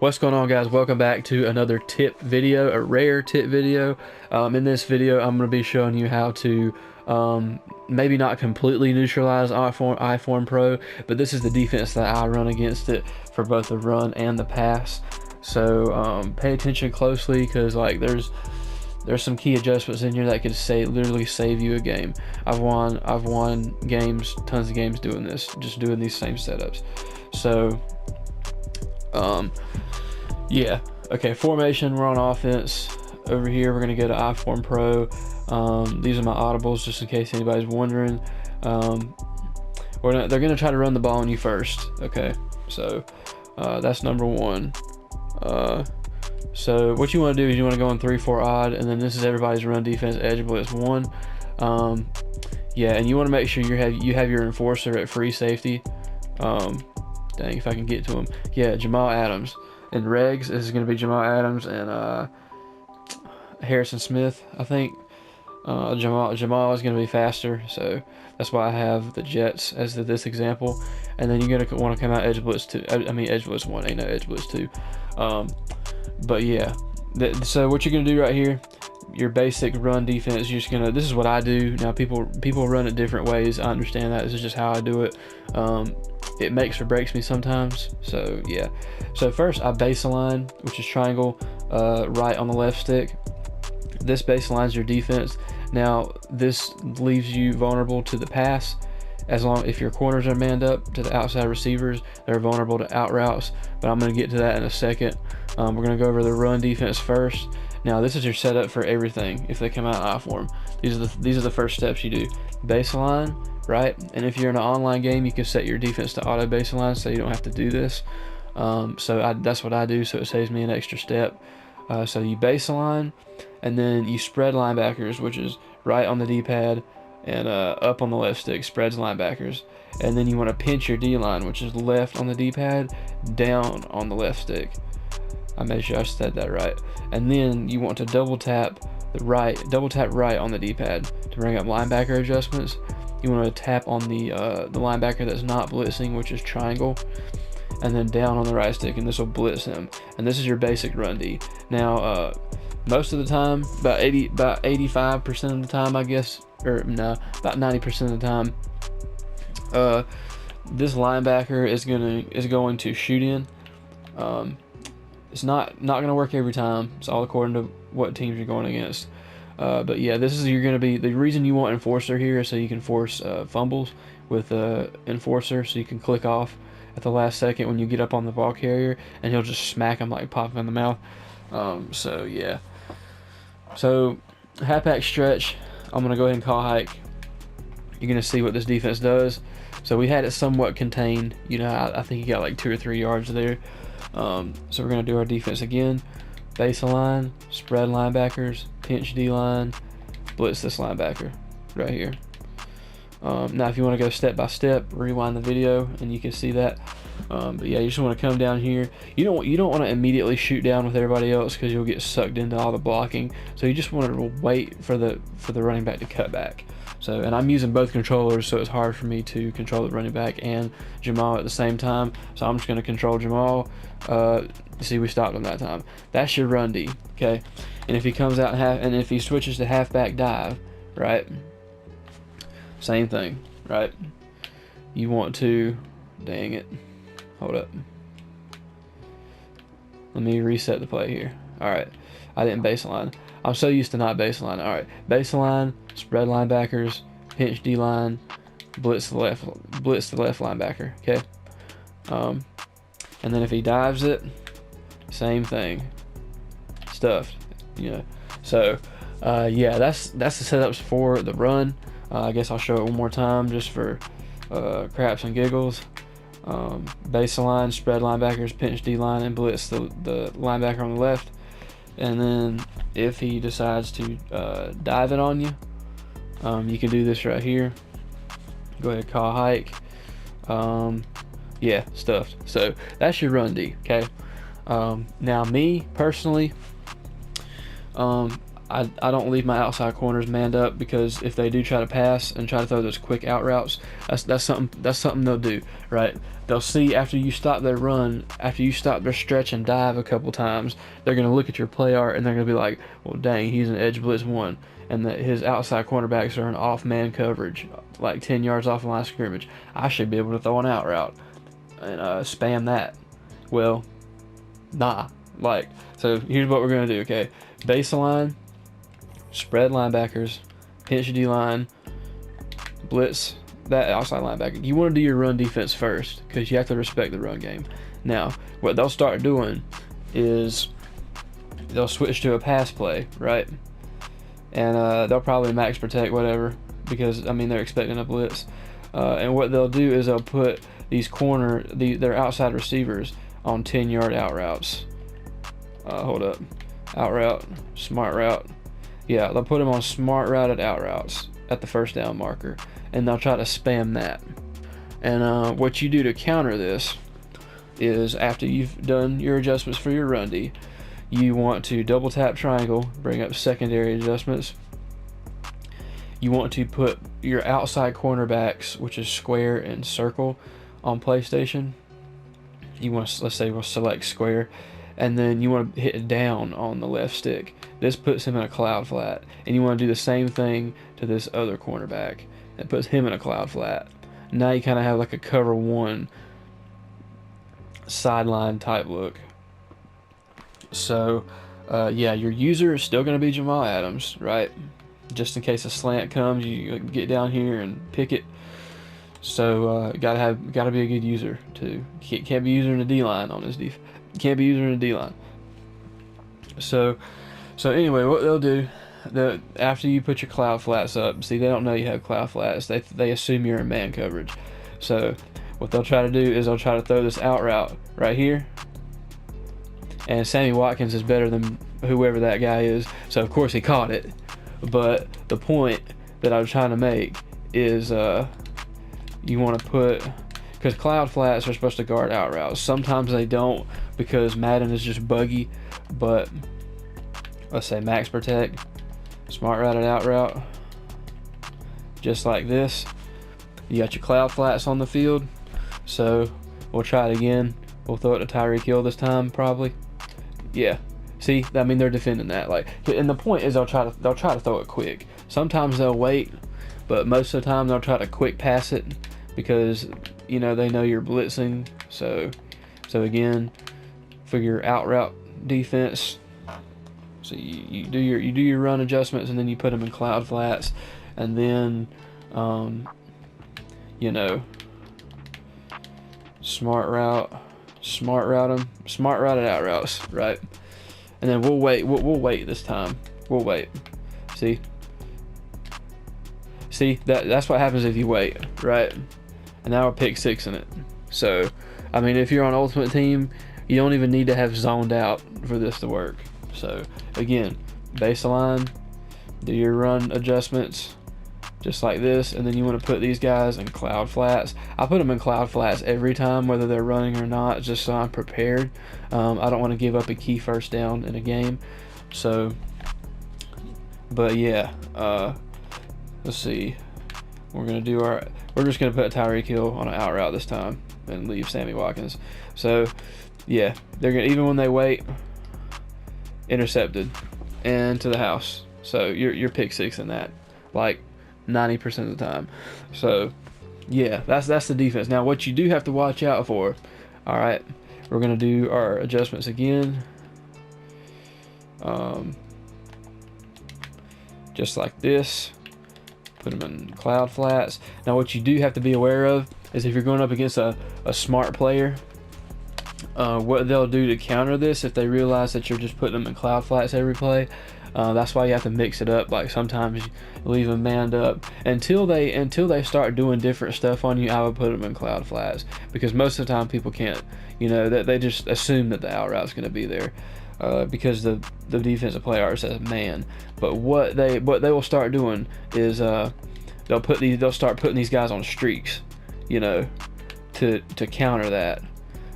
What's going on, guys? Welcome back to another tip video, a rare tip video. In this video I'm going to be showing you how to maybe not completely neutralize IForm Pro, but this is the defense that I run against it for both the run and the pass. So pay attention closely, because like there's some key adjustments in here that could literally save you a game. I've won games, tons of games doing this, just doing these same setups. So yeah, okay, formation, we're on offense. Over here we're gonna go to IForm Pro. These are my audibles, just in case anybody's wondering. They're gonna try to run the ball on you first. Okay, so that's number one. So what you want to do is you want to go on 3-4 odd, and then this is everybody's run defense, edge blitz 1. Yeah, and you want to make sure you have your enforcer at free safety. Dang, if I can get to him. Yeah, Jamal Adams. And regs, this is going to be Jamal Adams and Harrison Smith, I think. Jamal is going to be faster, so that's why I have the Jets as this example. And then you're going to want to come out edge blitz 2. I mean edge blitz 1, ain't no edge blitz 2. But yeah, so what you're going to do right here, your basic run defense, you're just gonna, this is what I do. Now people run it different ways, I understand that. This is just how I do it. It makes or breaks me sometimes. So yeah, so first I baseline, which is triangle right on the left stick. This baselines your defense. Now this leaves you vulnerable to the pass, if your corners are manned up to the outside receivers, they're vulnerable to out routes, but I'm going to get to that in a second. We're going to go over the run defense first. Now this is your setup for everything. If they come out IForm, these are the first steps you do. Baseline, right? And if you're in an online game, you can set your defense to auto baseline, so you don't have to do this. That's what I do, so it saves me an extra step. So you baseline, and then you spread linebackers, which is right on the D-pad, and up on the left stick, spreads linebackers. And then you want to pinch your D-line, which is left on the D-pad, down on the left stick. I made sure I said that right. And then you want to double tap right on the D-pad to bring up linebacker adjustments. You want to tap on the linebacker that's not blitzing, which is triangle, and then down on the right stick, and this will blitz him. And this is your basic run D. Now most of the time, about 85% of the time, I guess, or no, about 90% of the time, this linebacker is going to shoot in. It's not going to work every time. It's all according to what teams you're going against. But yeah, you're going to be, the reason you want enforcer here is so you can force fumbles with enforcer, so you can click off at the last second when you get up on the ball carrier, and he'll just smack him, like pop him in the mouth. So yeah. So halfback stretch, I'm going to go ahead and call hike. You're going to see what this defense does. So we had it somewhat contained. You know, I think he got like 2 or 3 yards there. So we're going to do our defense again. Baseline, spread linebackers, pinch D-line, blitz this linebacker right here. Now if you want to go step by step, rewind the video and you can see that. But yeah, you just want to come down here. You don't want to immediately shoot down with everybody else, because you'll get sucked into all the blocking. So you just want to wait for the running back to cut back. So, and I'm using both controllers, so it's hard for me to control the running back and Jamal at the same time. So I'm just going to control Jamal. See, we stopped him that time. That's your run D, okay? And if he comes out and if he switches to halfback dive, right? Same thing, right? You want to, dang it, hold up. Let me reset the play here. All right, I didn't baseline. I'm so used to not baseline. All right, baseline, spread linebackers, pinch D-line, blitz the left linebacker. Okay. And then if he dives it, same thing. Stuffed. You know. So yeah, that's the setups for the run. I guess I'll show it one more time just for craps and giggles. Baseline, spread linebackers, pinch D-line, and blitz the linebacker on the left. And then if he decides to dive it on you, you can do this right here. Go ahead, call hike. Yeah, stuffed. So that's your run D, okay? Now me personally, I don't leave my outside corners manned up, because if they do try to pass and try to throw those quick out routes, that's something they'll do, right? They'll see after you stop their run, after you stop their stretch and dive a couple times, they're gonna look at your play art and they're gonna be like, well, dang, he's an edge blitz 1, and that his outside cornerbacks are in off man coverage, like 10 yards off the line of scrimmage. I should be able to throw an out route and spam that. Well, nah. Like, so here's what we're gonna do. Okay, baseline, spread linebackers, pinch D-line, blitz that outside linebacker. You want to do your run defense first, because you have to respect the run game. Now, what they'll start doing is they'll switch to a pass play, right? And they'll probably max protect, whatever, because I mean they're expecting a blitz. And what they'll do is they'll put these their outside receivers on 10-yard out routes. Hold up, out route, smart route. Yeah, they'll put them on smart routed out routes at the first down marker, and they'll try to spam that. And what you do to counter this is, after you've done your adjustments for your run D, you want to double tap triangle, bring up secondary adjustments. You want to put your outside cornerbacks, which is square and circle, on PlayStation. You want to, let's say we'll select square, and then you want to hit down on the left stick. This puts him in a cloud flat, and you want to do the same thing to this other cornerback. That puts him in a cloud flat. Now you kind of have like a cover 1 sideline type look. So yeah, your user is still going to be Jamal Adams, right? Just in case a slant comes, you get down here and pick it. So gotta be a good user too. Can't be using a D-line on this defense. Can't be using a D-line. So anyway, what they'll do, after you put your cloud flats up, see, they don't know you have cloud flats. They assume you're in man coverage. So what they'll try to do is they'll try to throw this out route right here. And Sammy Watkins is better than whoever that guy is. So of course he caught it. But the point that I was trying to make is you want to put, because cloud flats are supposed to guard out routes. Sometimes they don't, because Madden is just buggy. But let's say max protect, smart routed out route, just like this. You got your cloud flats on the field. So we'll try it again. We'll throw it to Tyreek Hill this time, probably. Yeah. See, I mean, they're defending that. Like, and the point is they'll try to throw it quick. Sometimes they'll wait, but most of the time they'll try to quick pass it, because you know they know you're blitzing. So again, for your out route defense, so you do your run adjustments, and then you put them in cloud flats, and then you know, smart routed out routes, right? And then we'll wait this time. We'll wait. See, that's what happens if you wait, right? And now we're pick 6 in it. So I mean, if you're on Ultimate Team, you don't even need to have zoned out for this to work. So again, baseline, do your run adjustments just like this, and then you want to put these guys in cloud flats. I put them in cloud flats every time, whether they're running or not, just so I'm prepared. I don't want to give up a key first down in a game. So, but yeah, let's see. We're just gonna put Tyreek Hill on an out route this time and leave Sammy Watkins. So yeah, they're gonna, even when they wait, intercepted and to the house. So you're pick 6 in that, like 90% of the time. So yeah, that's the defense. Now what you do have to watch out for, all right, we're gonna do our adjustments again, just like this. Put them in cloud flats. Now what you do have to be aware of is, if you're going up against a smart player, what they'll do to counter this, if they realize that you're just putting them in cloud flats every play, that's why you have to mix it up. Like, sometimes you leave them manned up until they start doing different stuff on you. I would put them in cloud flats, because most of the time people can't, you know, that they just assume that the out route's going to be there, because the defensive play art says man. But what they will start doing is they'll start putting these guys on streaks, you know, to counter that.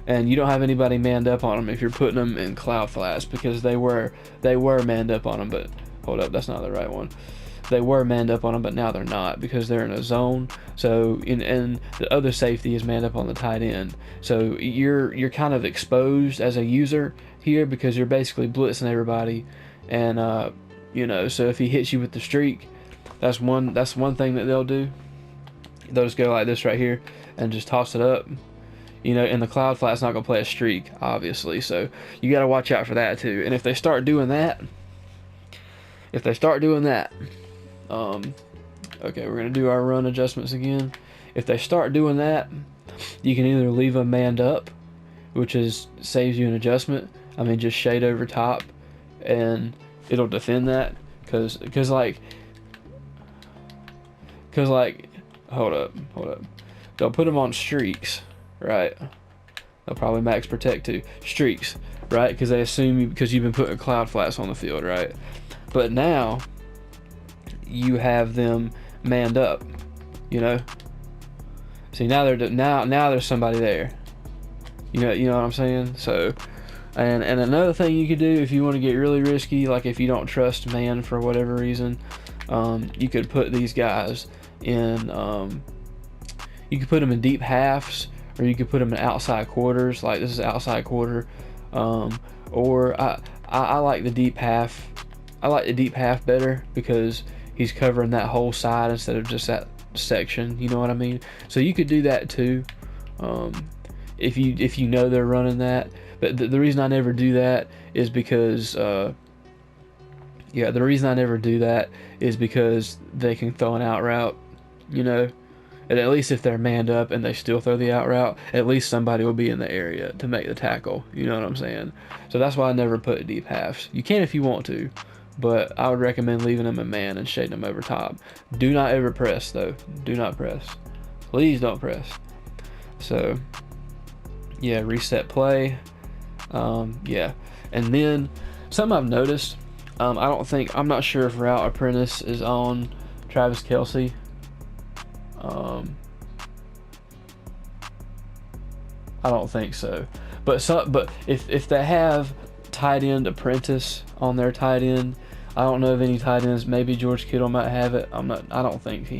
And you don't have anybody manned up on them if you're putting them in cloud flats, because they were manned up on them. But hold up, that's not the right one. They were manned up on them, but now they're not because they're in a zone. So and the other safety is manned up on the tight end. So you're kind of exposed as a user here because you're basically blitzing everybody, and you know, so if he hits you with the streak, that's one thing that they'll do. They'll just go like this right here and just toss it up. You know, and the cloud flat's not gonna play a streak, obviously. So you got to watch out for that too. And if they start doing that, okay, we're gonna do our run adjustments again. If they start doing that, you can either leave them manned up, which saves you an adjustment. I mean, just shade over top, and it'll defend that. Cause like, hold up. They'll put them on streaks, right? They'll probably max protect too. Streaks, right? Because they assume because you've been putting cloud flats on the field, right? But now you have them manned up, you know. See, now now there's somebody there. You know what I'm saying? So, and another thing you could do if you want to get really risky, like if you don't trust man for whatever reason, you could put these guys in. You could put them in deep halves, or you could put them in outside quarters. Like this is outside quarter, or I like the deep half. I like the deep half better because he's covering that whole side instead of just that section. You know what I mean? So you could do that too, if you know they're running that. But the reason I never do that is because the reason I never do that is because they can throw an out route, you know. And at least if they're manned up and they still throw the out route, at least somebody will be in the area to make the tackle. You know what I'm saying? So that's why I never put deep halves. You can if you want to, but I would recommend leaving them in man and shading them over top. Do not ever press though. Do not press. Please don't press. So yeah, reset play. Yeah, and then something I've noticed. I'm not sure if Route Apprentice is on Travis Kelce. I don't think so, but if they have tight end apprentice on their tight end, I don't know of any tight ends. Maybe George Kittle might have it. I don't think he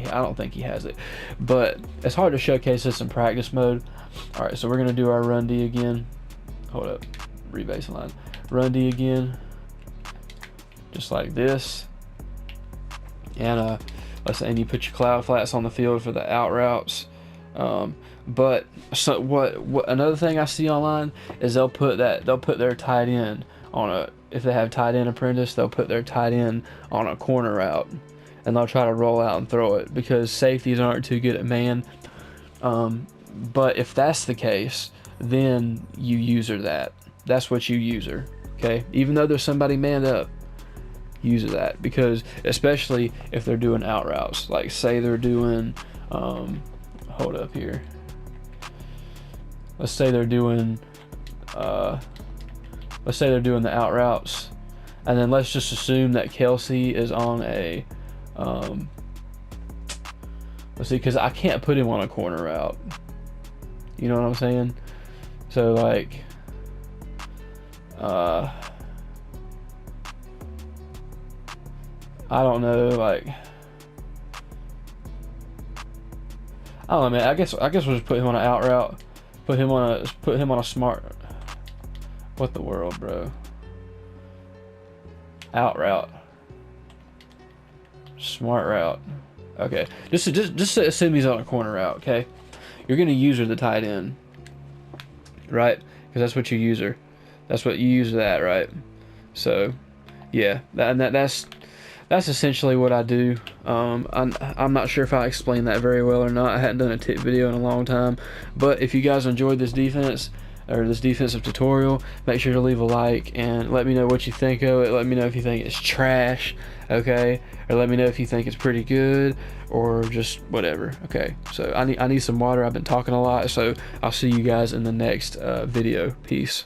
has it, but it's hard to showcase this in practice mode. All right, so we're gonna do our run D again. Hold up, rebaseline, run D again, just like this, and and you put your cloud flats on the field for the out routes. But so what another thing I see online is they'll put their tight end on if they have tight end apprentice, they'll put their tight end on a corner route, and they'll try to roll out and throw it because safeties aren't too good at man. But if that's the case, then you user that. That's what you user. Okay, even though there's somebody manned up, use that, because especially if they're doing out routes, like say they're doing hold up here, let's say they're doing the out routes, and then let's just assume that Kelce is on a let's see, because I can't put him on a corner route, you know what I'm saying? So like I don't know, like I don't know, man. I guess we'll just put him on an out route. Put him on a smart. What the world, bro? Out route. Smart route. Okay. Just assume he's on a corner route. Okay. You're gonna user the tight end, right? Because that's what you user. That's what you use that, right? So, yeah. That's essentially what I do. I'm not sure if I explained that very well or not. I hadn't done a tip video in a long time. But if you guys enjoyed this defense, or this defensive tutorial, make sure to leave a like and let me know what you think of it. Let me know if you think it's trash, okay? Or let me know if you think it's pretty good, or just whatever, okay? So I need some water. I've been talking a lot, so I'll see you guys in the next video. Peace.